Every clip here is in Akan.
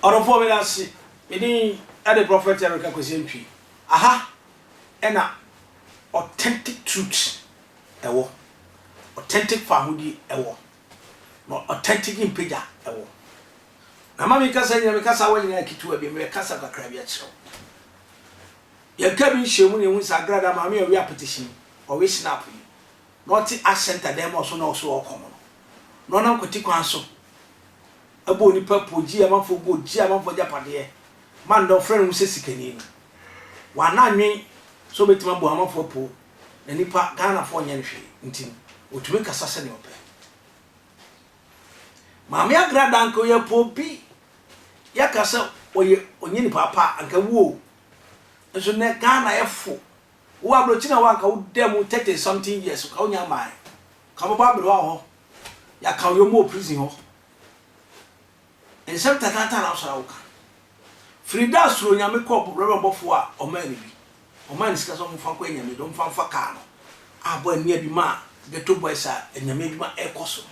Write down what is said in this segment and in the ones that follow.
Obofour me that's me at the prophet Erica Kwesientwi. Aha. Ena authentic truth ewo. Authentic family ewo. No authentic impeja ewo. Na mama kasa nya me kasa wa nyina kitu abi me kasa kakra bi a kiro. Ye ka bi nhemu ne hu sagrada mama ye wi petition o we snap yi. Not ascent dem also na so okomo. No na kwoti kwan so. Abo ni papoji amafo goji amafo japade. Man do friend mu se sikani no. Wa na nwen so betima bo amafo po. Na nipa Ghana fo nya nhwe ntim. Otumi kasa se ne ope. Mama Agrada anko ye po bi. Ya kasa oye onye ni papa anka wo. Nso ne Ghana ye fo. Wo abrochi na wa ka wo dem 30 something years ka onya mai. Ka bo babro wa ho. Ya ka yo mo prison ho. En sem tata na so awuka. Frida suro nyame ko Obofour a o man bi. O man sika so mfa kwa nyame do mfa ka no. Abo ania bi ma geto boys a nyame bi ma ekoso.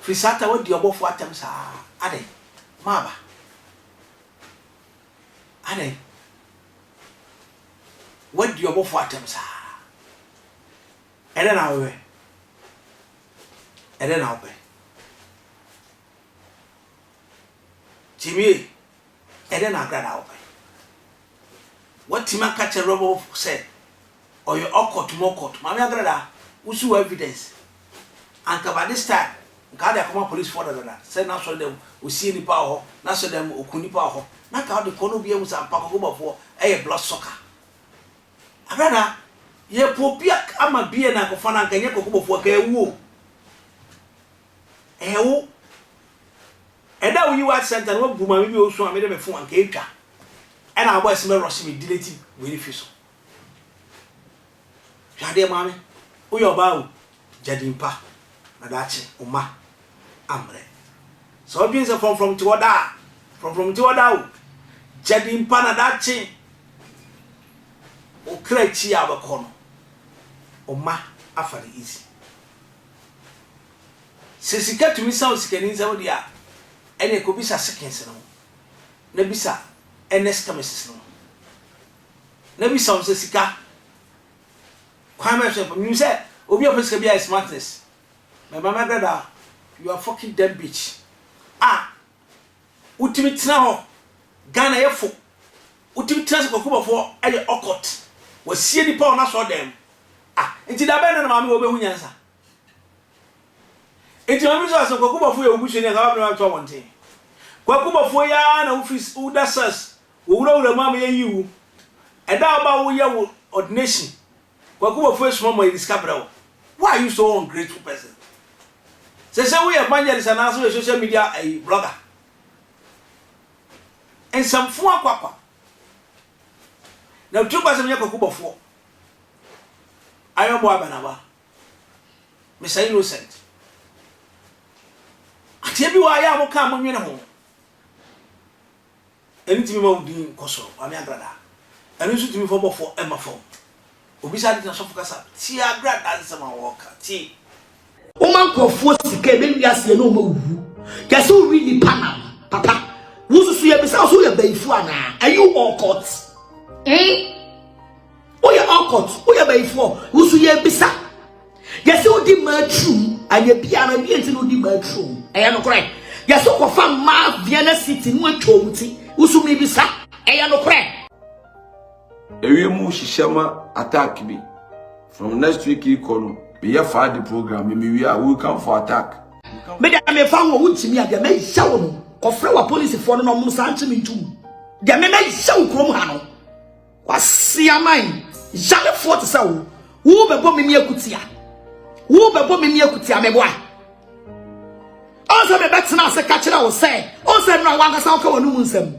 Frisata wo di Obofour atem sa ade maba. Ade what do you Obofour atem sa? Ede na we. Ede na we. Timie ede na Agrada we. What Tima catch a Obofour said or your court Mama Agrada usu evidence. And by this time God come police for that. Say na so them we see ni pa ho, na so them okuni pa ho. Na ka de kono bi emu sa pa ko Obofour blood sucker. Agrada ye popia ama bie na ko fana nka nye ko Obofour ka ewu. Ewu. Eda we you center no bu ma bi osu am de me fun anka etwa. E na abo ese me rush me delete we ni fiso. Jade mame. Wo yo ba o jadimpa na dachi uma amre. So being from Tvgh from Tvgh o jadimpa na dachi o krechi abakono uma afari easy. Sesika tumi sa o sikani nza wo dia ene ko bisa seconds no na bisa ns kamesis no na bisa o sesika kwame chef you say obi opesika bia smartness my mama Agrada you are fucking damn bitch ultimate tina ho Ghana yefo ultimate tina ko Obofour e okot wasie ni pa ona so dem enti da be na mama obehu nyansa enti mama so aso ko Obofour ye obusu ni ka ba to wonte ko Obofour ya na office udasas wo wura mama ye yiwu e da ba wo ye wo ordination ko Obofour so mo discover why are you so ungrateful person? Say we evangelist and also a social media a blogger. And some four kwakwa. Now 2 person yako Obofour. Ayo bo abanaba. Mr. Innocent. Atibi wa ya mo ka mo nwene ho. Eni timi ma udin koso, Mama Agrada. Eni su timi fo Obofour e ma fo. Obisa di na so fokasa. Ti Agrada se ma woka. Ti Oman Obofour sike be wiase no ma wu. Ya so really pana papa. Wo so ye be so ye baifu ana. Are you all court? O ye all court. O ye baifu. Wo so ye bisa. Ya so di ma true. Anya bia na bi enti no di ma true. Eya no correct. Ya so ko fa ma Vienna City no atwom ti. Wo so mi bisa. Eya no correct. Ewemu shishama attack me. From next week you call me ya for the program we will come for attack. Me da me fa wo ntimi a de me hya wo no. Ko fra wa police for no mo san ntimi ntum. De me hya wo krom ha no. Wase aman. Jale fort sa wo. Wo bebo me akutia. Wo bebo me akutia me boa. Onse me betena se ka kira wo se. Onse no wa ngasa wo ka wo no nsam.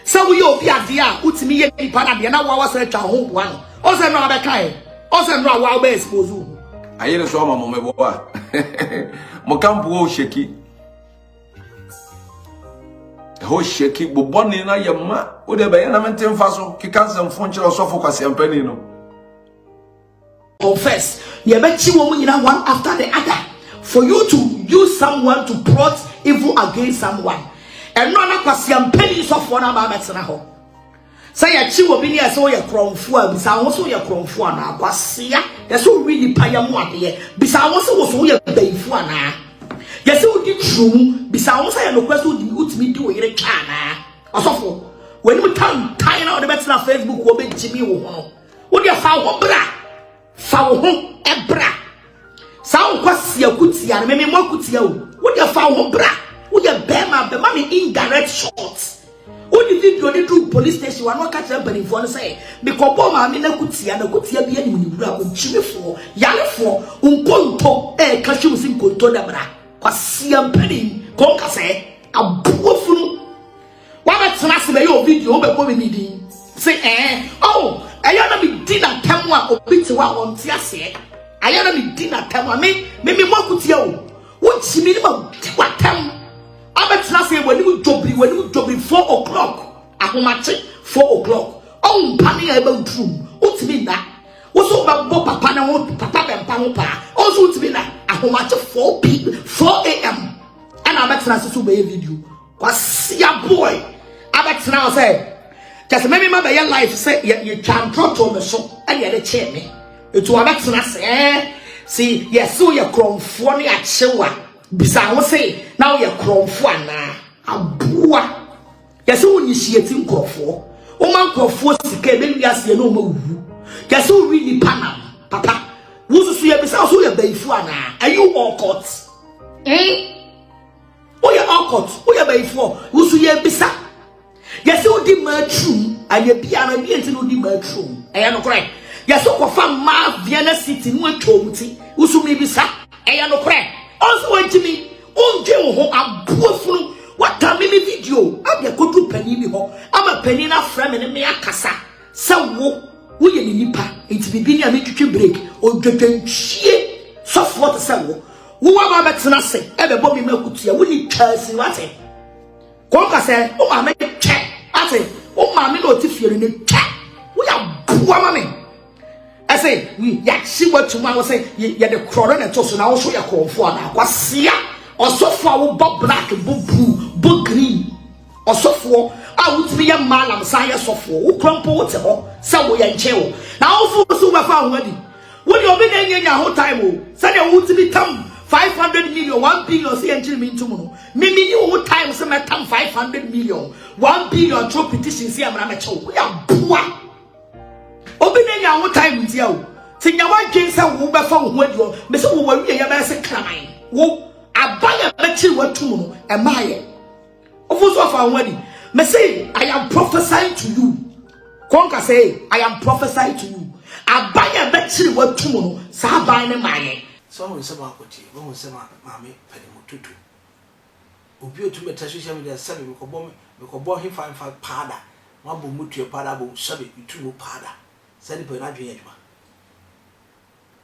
So we obi ade a utimi ye nipa na de na wa wasa atwa ho boa no o se no abeka o se no wa be expose aye so ma mo mebo a mo kampo o sheki boboni na yema o de be na mentem fa so ki kansem fo nkira so focus empani no confess ye be chi wo mu nyina one after the other for you to use someone to plot evil against someone. and no na kwase ampani so for na ba metena ho say ya chi obi ne say we kromfo a bisa wo so ye kromfo ana kwase ya so really paya mu ade bisa wo so ye baifo ana yes wo di trum bisa wo say no kwaso di utimi di wo yere twa ana osofo when we tan na the better Facebook wo be jimi wo ho wo de fa wo bra fa wo ho ebra sa wo kwase akutia na me mo akutia wo de fa wo bra wo de be ma me indirect shots wo di video de do police station wa no catch everybody for say me ko bo ma me na kutia bi anim ni wura ko chimefo yarefo unkonto ka hwem sin konto da bra kwase ampani ko ka say abuofunu wa betena se be yo video wo be ko me din say oh ayana me din atam a obiti wa won ti ase ayana me din atam a me mo kutia wo chimi ni ma watam abetena say when you jobri 4 o'clock ahomache 4 o'clock on pani eba utrum utimi na wo so ba bo papa na wo papa be mpa ho pa o so utimi na ahomache 4 a.m. and abetena say so be video kwase ya boy abetena say just maybe ma be your life say you can trot me so and you dey check me etu abetena say see yes so you kromfo ne achewa bisa wo say now you kromfo ana abua yes wo initiate nkrofo o man krofo sika be wiase no ma wu yes wo really panam papa wo so ya bisa so ya baifo ana are you all court o ya all court o ya baifo wo so ya bisa yes wo di matrum aye bia na bi enti no di matrum eya no correct yes wo fa ma Vienna City no atwomti wo so mi bisa eya no correct also want me unje ho abuofunu wata me video abia kodu pani bi ho ama pani na fra me ne me akasa se wo ye ni nipa enti bibi ni ametwetwe break odwetwenhie so for se wo wa ba betena se ebe bo me makutua wo ni twasi wate ko ka se o ma me twe ate o ma me no tifiere ne twa wo ya bua ma me I say we ya see what tomorrow say ya the crowd na to so na wo so ya kromfo na kwasea osofo a wo bo black bo blue bo green osofo a wo timi ya malam san ya sofo wo krompo wo te ho se wo ya nche wo na wo fu so ba fa ho adi wo de obi na nya ho time o se de wo timi tam 500 million 1 billion say enchiri mi ntumu no me ni wo time se me tam 500 million 1 billion through petition say amra me che wo ya bua obi na nya wo time ntia o ti nya wa dwen se wo be fa wo adio me se wo wawie ya be se kraman wo abaya be chi watum no e maaye ofu so fa wo adi me say I am prophesying to you konka say I am prophesying to you abaya be chi watum no sa ban ne maaye so won se ma akoti won se ma me pede mo tutu obi otu meta social media sabe me ko bo he fan pada wa bo mutu pada bo sabe itu mo pada sani pe na dwen adwuma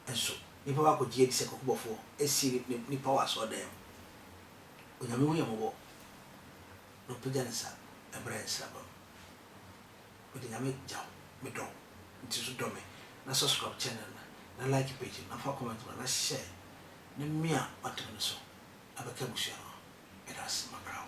enso nipa ba ko die dise ko Obofour esi nipa wa so dem onyame wo yemo no pejansa ebrensa ba onyame jaw me do nti so do me na subscribe channel na like page na fa comment na share na mia wato so abaka busia edas magrao